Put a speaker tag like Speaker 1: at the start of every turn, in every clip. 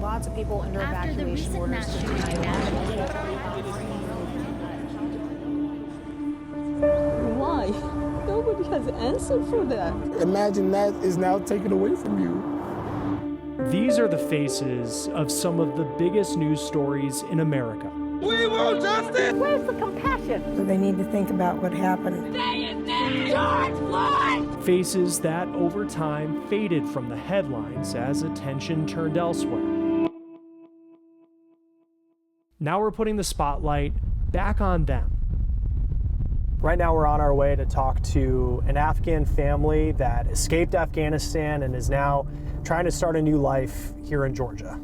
Speaker 1: lots of people under evacuation orders tonight.
Speaker 2: Why? Nobody has answered for that.
Speaker 3: Imagine that is now taken away from you.
Speaker 4: These are the faces of some of the biggest news stories in America.
Speaker 5: We want justice!
Speaker 2: Where's the compassion?
Speaker 6: So they need to think about what happened.
Speaker 2: George Floyd!
Speaker 4: Faces that over time faded from the headlines as attention turned elsewhere. Now we're putting the spotlight back on them. Right now we're on our way to talk to an Afghan family that escaped Afghanistan and is now trying to start a new life here in Georgia.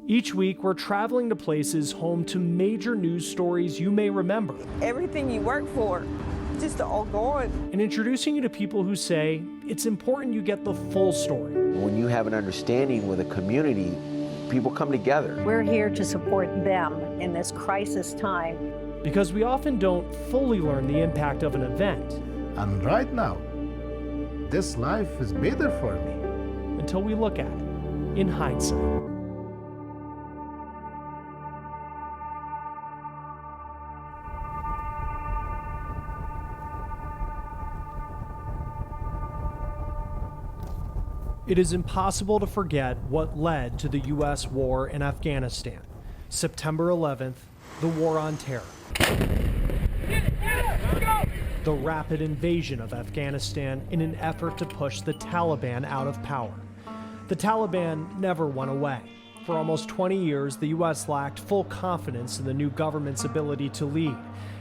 Speaker 4: Each week, we're traveling to places home to major news stories you may remember.
Speaker 6: Everything you work for, just all gone.
Speaker 4: And introducing you to people who say it's important you get the full story.
Speaker 7: When you have an understanding with a community, people come together.
Speaker 2: We're here to support them in this crisis time.
Speaker 4: Because we often don't fully learn the impact of an event.
Speaker 3: And right now, this life is better for me.
Speaker 4: Until we look at it in hindsight. It is impossible to forget what led to the U.S. war in Afghanistan. September 11th, the war on terror. The rapid invasion of Afghanistan in an effort to push the Taliban out of power. The Taliban never went away. For almost 20 years, the U.S. lacked full confidence in the new government's ability to lead.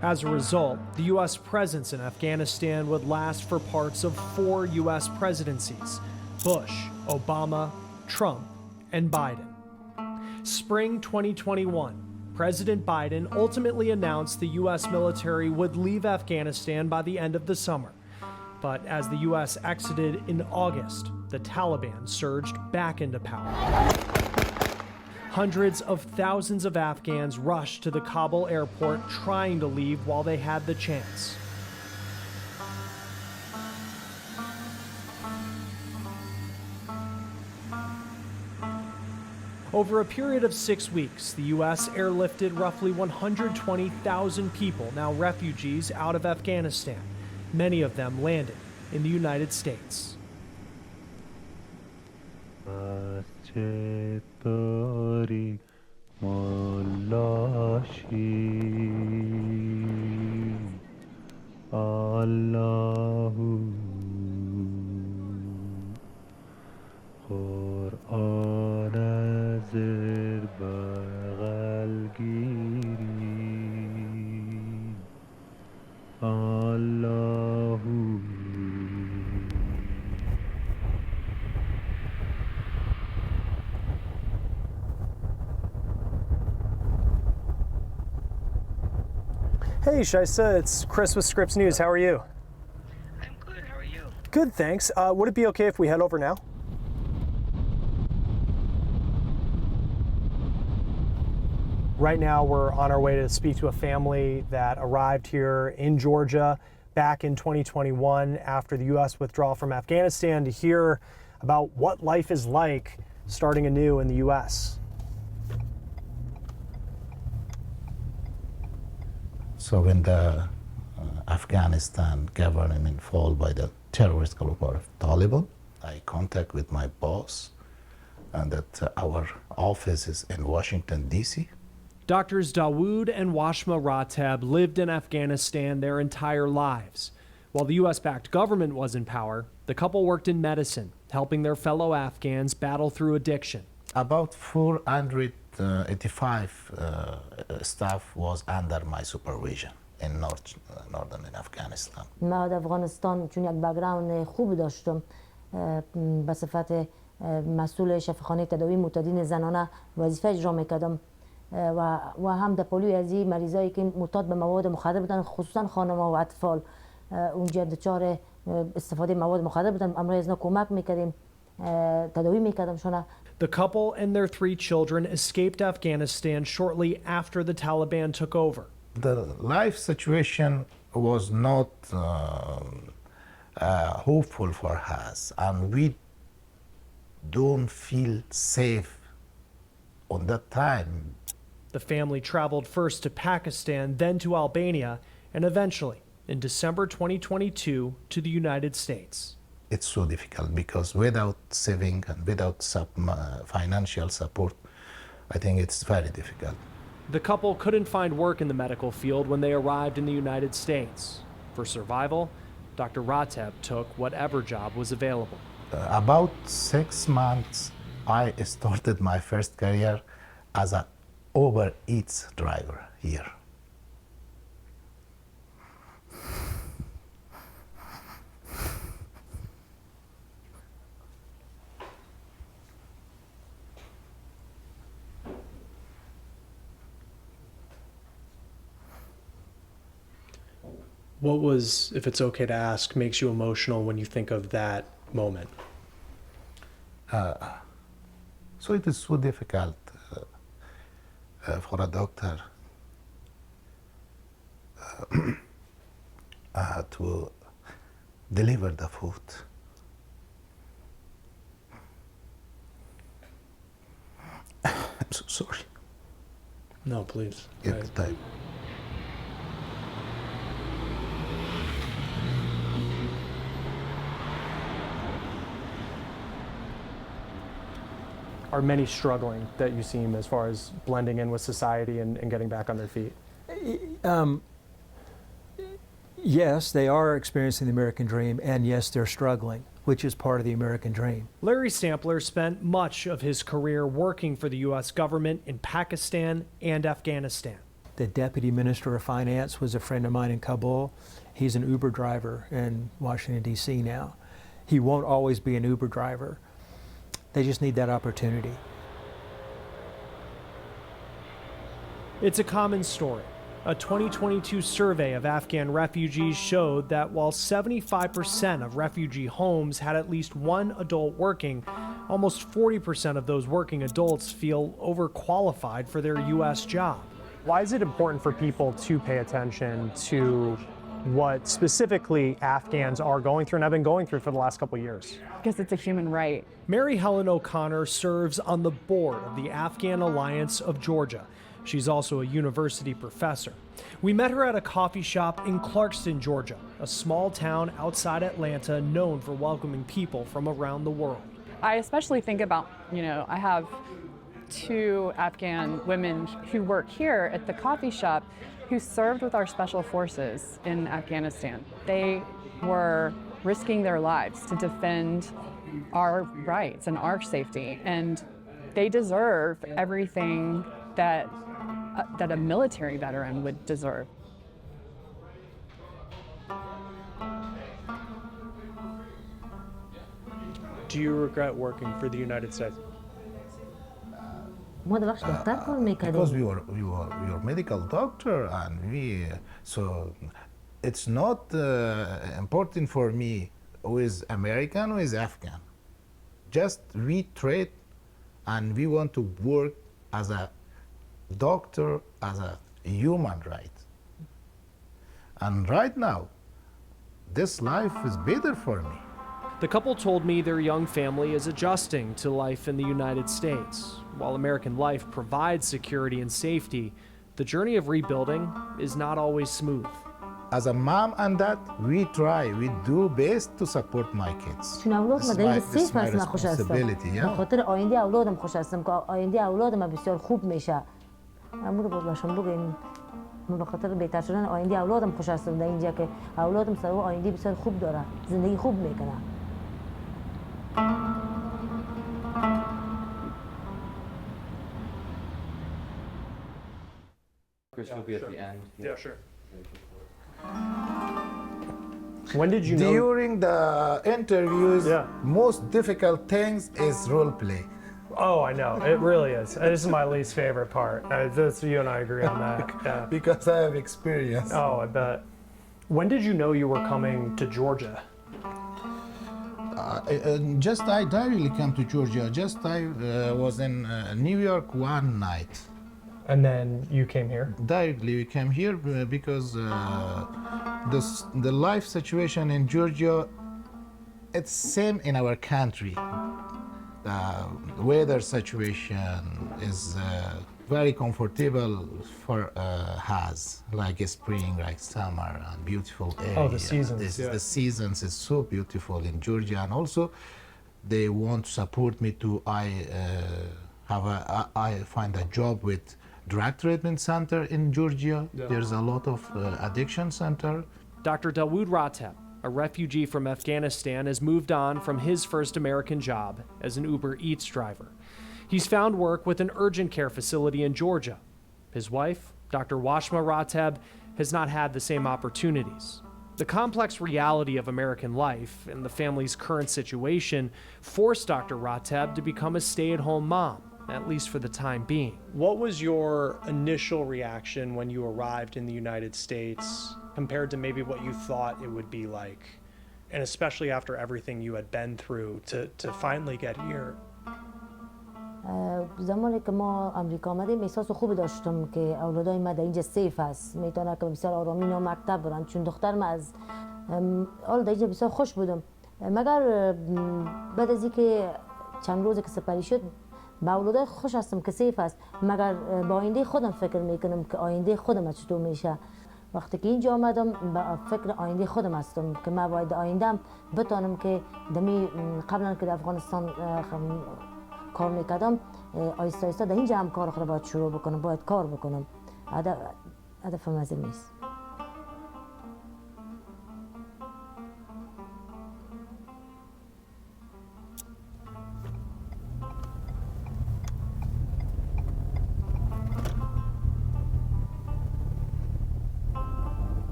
Speaker 4: As a result, the U.S. presence in Afghanistan would last for parts of 4 U.S. presidencies: Bush, Obama, Trump, and Biden. Spring 2021, President Biden ultimately announced the U.S. military would leave Afghanistan by the end of the summer. But as the U.S. exited in August, the Taliban surged back into power. Hundreds of thousands of Afghans rushed to the Kabul airport trying to leave while they had the chance. Over a period of 6 weeks, the U.S. airlifted roughly 120,000 people, now refugees, out of Afghanistan. Many of them landed in the United States. Hey, Shaisa, it's Chris with Scripps News. How are you?
Speaker 8: I'm good. How are you?
Speaker 4: Good, thanks. Would it be okay if we head over now? Right now, we're on our way to speak to a family that arrived here in Georgia back in 2021 after the U.S. withdrawal from Afghanistan to hear about what life is like starting anew in the U.S.
Speaker 9: So when the Afghanistan government fall by the terrorist group of Taliban, I contact with my boss and that our office is in Washington, D.C.
Speaker 4: Doctors Dawood and Washma Rateb lived in Afghanistan their entire lives. While the U.S.-backed government was in power, the couple worked in medicine, helping their fellow Afghans battle through addiction.
Speaker 9: About 485 staff was under my supervision in northern Afghanistan.
Speaker 10: من افغانستان چون یک بک‌گراند خوب داشتم به صفت مسئول شفاخانه تداوی معتادین زنانه وظیفه اجرا میکردم و هم در پالوی از این مریضایی که معتاد به مواد مخدر بودن خصوصا خانم‌ها و اطفال اونجا دچار استفاده مواد مخدر بودن امروز اینا کمک میکردیم تداوی میکردم شون.
Speaker 4: The couple and their 3 children escaped Afghanistan shortly after the Taliban took over.
Speaker 9: The life situation was not hopeful for us, and we don't feel safe on that time.
Speaker 4: The family traveled first to Pakistan, then to Albania, and eventually, in December 2022, to the United States.
Speaker 9: It's so difficult because without saving and without financial support, I think it's very difficult.
Speaker 4: The couple couldn't find work in the medical field when they arrived in the United States. For survival, Dr. Rateb took whatever job was available.
Speaker 9: About 6 months, I started my first career as an Uber Eats driver here.
Speaker 4: What was, if it's okay to ask, makes you emotional when you think of that moment?
Speaker 9: So it is so difficult for a doctor to deliver the food. I'm so sorry.
Speaker 4: No, please.
Speaker 9: Get the time.
Speaker 4: Are many struggling that you seem as far as blending in with society and getting back on their feet?
Speaker 5: Yes, they are experiencing the American dream, and yes, they're struggling, which is part of the American dream.
Speaker 4: Larry Sampler spent much of his career working for the U.S. government in Pakistan and Afghanistan.
Speaker 5: The Deputy Minister of Finance was a friend of mine in Kabul. He's an Uber driver in Washington, D.C. now. He won't always be an Uber driver. They just need that opportunity.
Speaker 4: It's a common story. A 2022 survey of Afghan refugees showed that while 75% of refugee homes had at least one adult working, almost 40% of those working adults feel overqualified for their U.S. job. Why is it important for people to pay attention to what specifically Afghans are going through and have been going through for the last couple of years?
Speaker 11: Because it's a human right.
Speaker 4: Mary Helen O'Connor serves on the board of the Afghan Alliance of Georgia. She's also a university professor. We met her at a coffee shop in Clarkston, Georgia, a small town outside Atlanta known for welcoming people from around the world.
Speaker 11: I especially think about, I have 2 Afghan women who work here at the coffee shop who served with our special forces in Afghanistan. They were risking their lives to defend our rights and our safety, and they deserve everything that a military veteran would deserve.
Speaker 4: Do you regret working for the United States?
Speaker 9: Because we were medical doctor, and so it's not important for me who is American, who is Afghan. Just we trade, and we want to work as a doctor, as a human right. And right now, this life is better for me.
Speaker 4: The couple told me their young family is adjusting to life in the United States. While American life provides security and safety, the journey of rebuilding is not always smooth.
Speaker 9: As a mom and dad, we do best to support my kids. This is my responsibility, yeah.
Speaker 10: خاطر آینده اولادم خوش هستم که آینده اولادم بسیار خوب میشه. امور رو باشم بگیم. من به خاطر بهتر شدن آینده اولادم خوش هستم در اینجا که اولادم سر آینده بسیار خوب داره. زندگی خوب میکنه.
Speaker 12: Chris will be at the end.
Speaker 4: Yeah, sure. When did you know?
Speaker 9: During the interviews, most difficult things is role play.
Speaker 4: Oh, I know. It really is. This is my least favorite part. You and I agree on that. Yeah.
Speaker 9: Because I have experience.
Speaker 4: Oh, I bet. When did you know you were coming to Georgia?
Speaker 9: I directly came to Georgia. I was in New York one night.
Speaker 4: And then you came here?
Speaker 9: Directly we came here because the life situation in Georgia, it's same in our country. weather situation is very comfortable for has like spring, like summer, and beautiful area.
Speaker 4: Oh, the seasons.
Speaker 9: The seasons is so beautiful in Georgia, and also they want to support me to I find a job with drug treatment center in Georgia.
Speaker 4: Yeah.
Speaker 9: There's a lot of addiction center.
Speaker 4: Dr. Dawood Rateb, a refugee from Afghanistan, has moved on from his first American job as an Uber Eats driver. He's found work with an urgent care facility in Georgia. His wife, Dr. Washma Rateb, has not had the same opportunities. The complex reality of American life and the family's current situation forced Dr. Rateb to become a stay-at-home mom, at least for the time being. What was your initial reaction when you arrived in the United States compared to maybe what you thought it would be like, and especially after everything you had been through to finally get here?
Speaker 10: زمانی که ما آمریکا آمدیم احساس خوبی داشتم که اولادای ما در اینجا سیف است میتونه که بسیار آرامی اینا مکتب برن چون دخترم از حال در اینجا بسیار خوش بودم مگر بعد از اینکه چند روزی که سپری شد با اولادای خوش هستم که سیف است مگر با آینده خودم فکر میکنم که آینده خودم چطور میشه وقتی که اینجا آمدم با فکر آینده خودم هستم که من باید آیندهم بتونم که دمی قبلا که در افغانستان کار میکردم آیسته آیسته در اینجا هم کار خود باید شروع بکنم باید کار بکنم هدفم از این نیست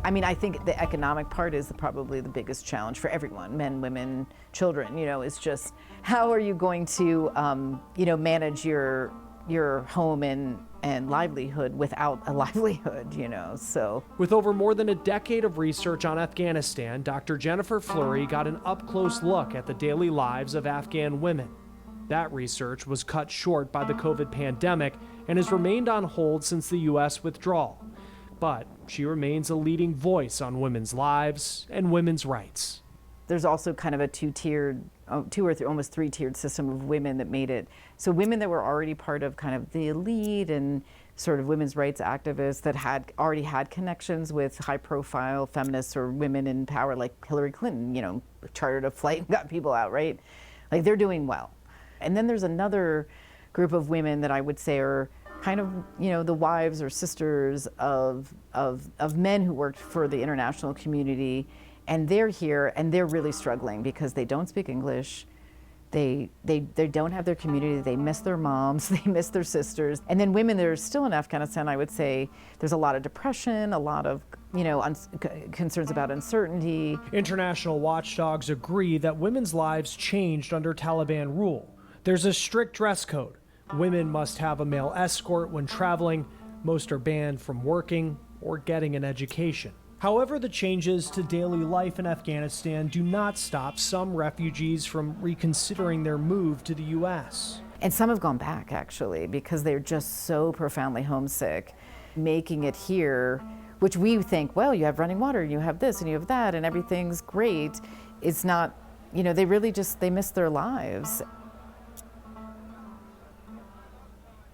Speaker 13: I mean, I think the economic part is probably the biggest challenge for everyone, men, women, children, you know, it's just how are you going to, you know, manage your home and livelihood without a livelihood, you know, so.
Speaker 4: With over more than a decade of research on Afghanistan, Dr. Jennifer Fleury got an up-close look at the daily lives of Afghan women. That research was cut short by the COVID pandemic and has remained on hold since the U.S. withdrawal. But she remains a leading voice on women's lives and women's rights.
Speaker 13: There's also kind of a almost three-tiered system of women that made it. So women that were already part of kind of the elite and sort of women's rights activists that had already had connections with high-profile feminists or women in power like Hillary Clinton, you know, chartered a flight and got people out, right? Like they're doing well. And then there's another group of women that I would say are kind of, you know, the wives or sisters of men who worked for the international community, and they're here and they're really struggling because they don't speak English, they don't have their community, they miss their moms, they miss their sisters. And then women that are still in Afghanistan, I would say there's a lot of depression, a lot of, you know, concerns about uncertainty.
Speaker 4: International watchdogs agree that women's lives changed under Taliban rule. There's a strict dress code. Women must have a male escort when traveling. Most are banned from working or getting an education. However, the changes to daily life in Afghanistan do not stop some refugees from reconsidering their move to the U.S.
Speaker 13: And some have gone back, actually, because they're just so profoundly homesick. Making it here, which we think, well, you have running water, you have this, and you have that, and everything's great. It's not, you know, they really just, they miss their lives.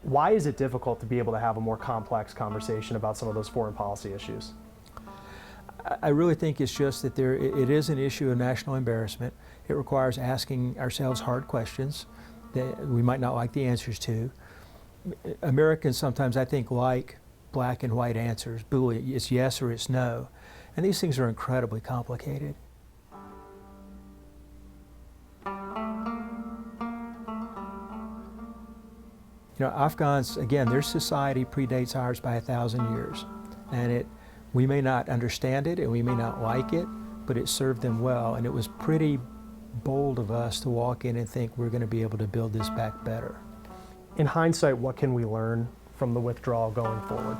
Speaker 4: Why is it difficult to be able to have a more complex conversation about some of those foreign policy issues?
Speaker 5: I really think it's just that it is an issue of national embarrassment. It requires asking ourselves hard questions that we might not like the answers to. Americans sometimes, I think, like black and white answers. It's yes or it's no. And these things are incredibly complicated. You know, Afghans, again, their society predates ours by 1,000 years. And we may not understand it and we may not like it, but it served them well. And it was pretty bold of us to walk in and think we're going to be able to build this back better.
Speaker 4: In hindsight, what can we learn from the withdrawal going forward?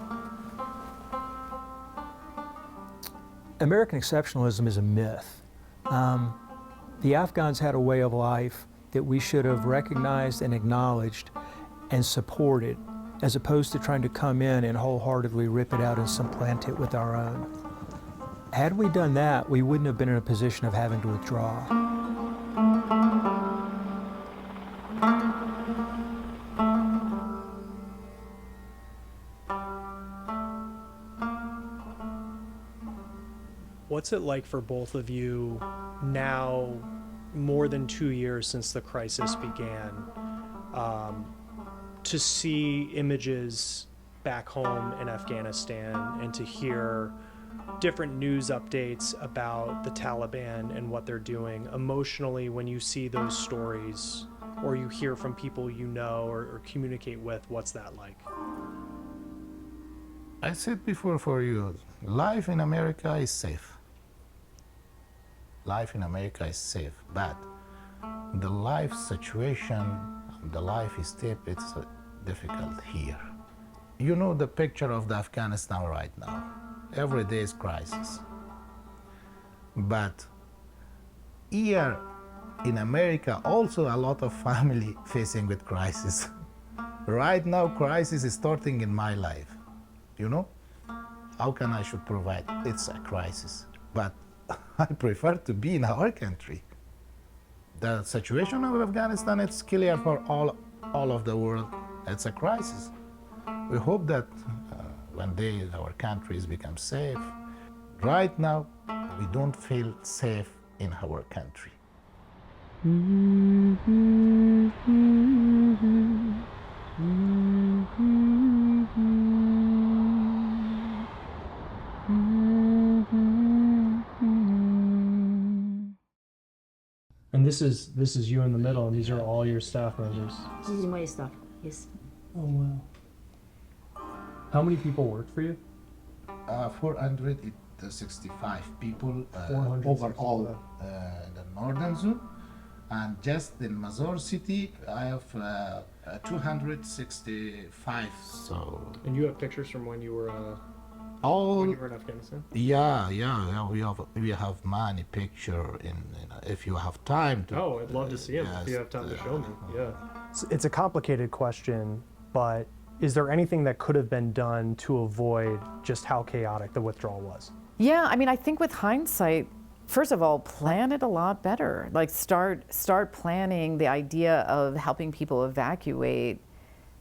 Speaker 5: American exceptionalism is a myth. The Afghans had a way of life that we should have recognized and acknowledged and supported, as opposed to trying to come in and wholeheartedly rip it out and supplant it with our own. Had we done that, we wouldn't have been in a position of having to withdraw.
Speaker 4: What's it like for both of you now, more than 2 years since the crisis began, to see images back home in Afghanistan and to hear different news updates about the Taliban and what they're doing emotionally when you see those stories or you hear from people you know or communicate with? What's that like?
Speaker 3: I said before for you, life in America is safe. Life in America is safe, but the life situation, the life step, it's difficult here. You know the picture of the Afghanistan right now. Every day is crisis. But here in America, also a lot of family facing with crisis. Right now, crisis is starting in my life. You know, how can I should provide? It's a crisis, but I prefer to be in our country. The situation of Afghanistan, it's clear for all of the world. It's a crisis. We hope that one day our countries become safe. Right now, we don't feel safe in our country.
Speaker 4: And this is you in the middle, and these are all your staff members.
Speaker 10: This is my staff, yes.
Speaker 4: Oh, wow. How many people work for you?
Speaker 3: 465 people
Speaker 4: 465.
Speaker 3: overall in the northern zone. And just in Mazar city, I have 265. So.
Speaker 4: And you have pictures from when you were
Speaker 3: All,
Speaker 4: when you were in Afghanistan?
Speaker 3: Yeah. We have many picture if you have time to.
Speaker 4: Oh, I'd love to see them
Speaker 3: yes,
Speaker 4: if you have time to show me. Yeah. It's a complicated question, but is there anything that could have been done to avoid just how chaotic the withdrawal was?
Speaker 13: Yeah, I mean, I think with hindsight, first of all, plan it a lot better. Like start planning the idea of helping people evacuate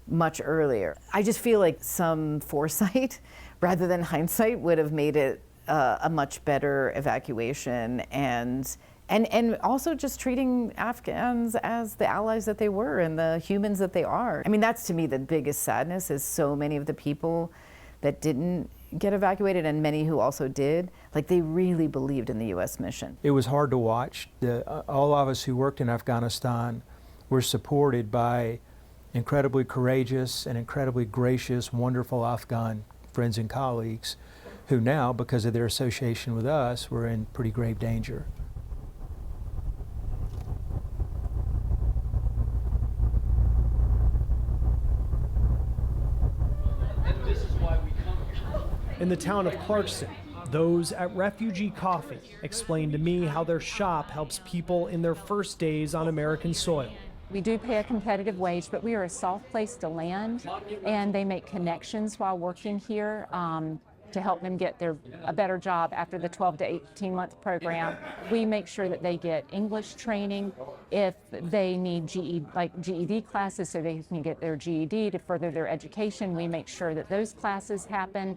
Speaker 13: much earlier. I just feel like some foresight rather than hindsight would have made it a much better evacuation, and also just treating Afghans as the allies that they were and the humans that they are. I mean, that's to me the biggest sadness, is so many of the people that didn't get evacuated, and many who also did, like they really believed in the U.S. mission.
Speaker 5: It was hard to watch. All of us who worked in Afghanistan were supported by incredibly courageous and incredibly gracious, wonderful Afghan friends and colleagues who now, because of their association with us, were in pretty grave danger.
Speaker 4: In the town of Clarkston, those at Refugee Coffee explained to me how their shop helps people in their first days on American soil.
Speaker 14: We do pay a competitive wage, but we are a soft place to land, and they make connections while working here to help them get a better job after the 12 to 18-month program. We make sure that they get English training. If they need GED classes so they can get their GED to further their education, we make sure that those classes happen.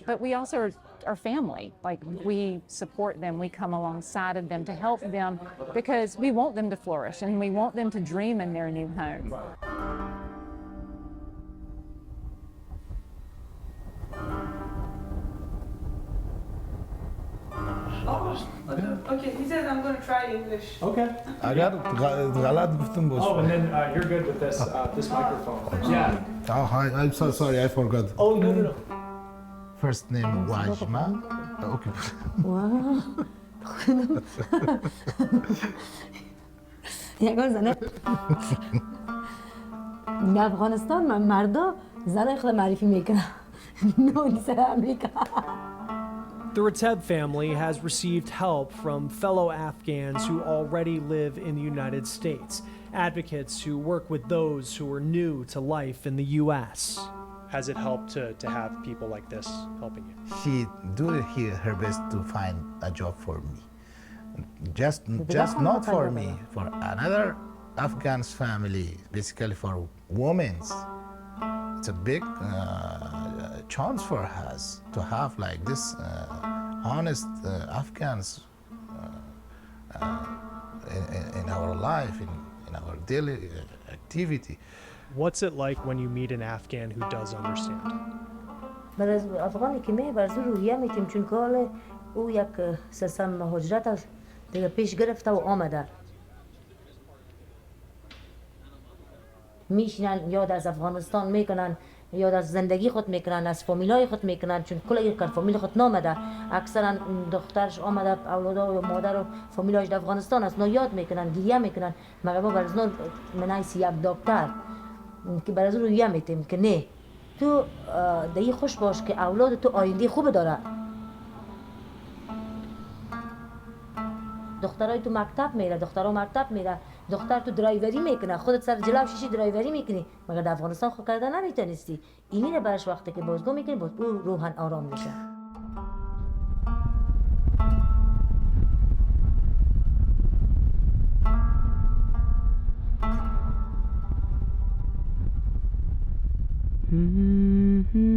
Speaker 14: But we also are family. Like, we support them, we come alongside of them to help them, because we want them to flourish and we want them to dream in their new home.
Speaker 6: Oh, okay. He said I'm going to try English.
Speaker 4: Okay. Oh, and then you're good with this this microphone. Yeah.
Speaker 3: Oh, hi. I'm so sorry. I forgot.
Speaker 4: Oh, no.
Speaker 3: First name Wajma. Okay.
Speaker 10: Wow. یگان زنه in افغانستان من مردا زنای خیلی معرفی میکنن نه سر امریکا.
Speaker 4: The Rateb family has received help from fellow Afghans who already live in the United States, advocates who work with those who are new to life in the U.S. has it helped to have people like this helping you?
Speaker 3: She do her best to find a job for me. Just not for me, for another Afghan family, basically for women. It's a big chance for us to have like this honest Afghans in our life, in our daily activity.
Speaker 4: What's it like when you meet an Afghan who does understand?
Speaker 10: بر از افغانی که می بر زور رویه میتیم چون که او یک سیستم هجرت دیگه پیش گرفته و آمده میشینن یاد از افغانستان میکنن یاد از زندگی خود میکنن از فامیلای خود میکنن چون کل یک فامیل خود نامده اکثرا دخترش آمده اولادا و مادر و فامیلایش در افغانستان است نو یاد میکنن گریه میکنن مگر ما برز نو منایس یک دکتر که برز رویه میتیم که نه تو دیگه خوش باش که اولاد تو آینده خوب داره دخترای تو مکتب میره دخترها مکتب میره دختر تو درایوری میکنه خودت سر جلو شیشه درایوری میکنی مگر در افغانستان خود کردن نمیتونستی اینی رو برش وقتی که بازگو میکنی باز او روحن آرام میشه
Speaker 2: Mm-hmm.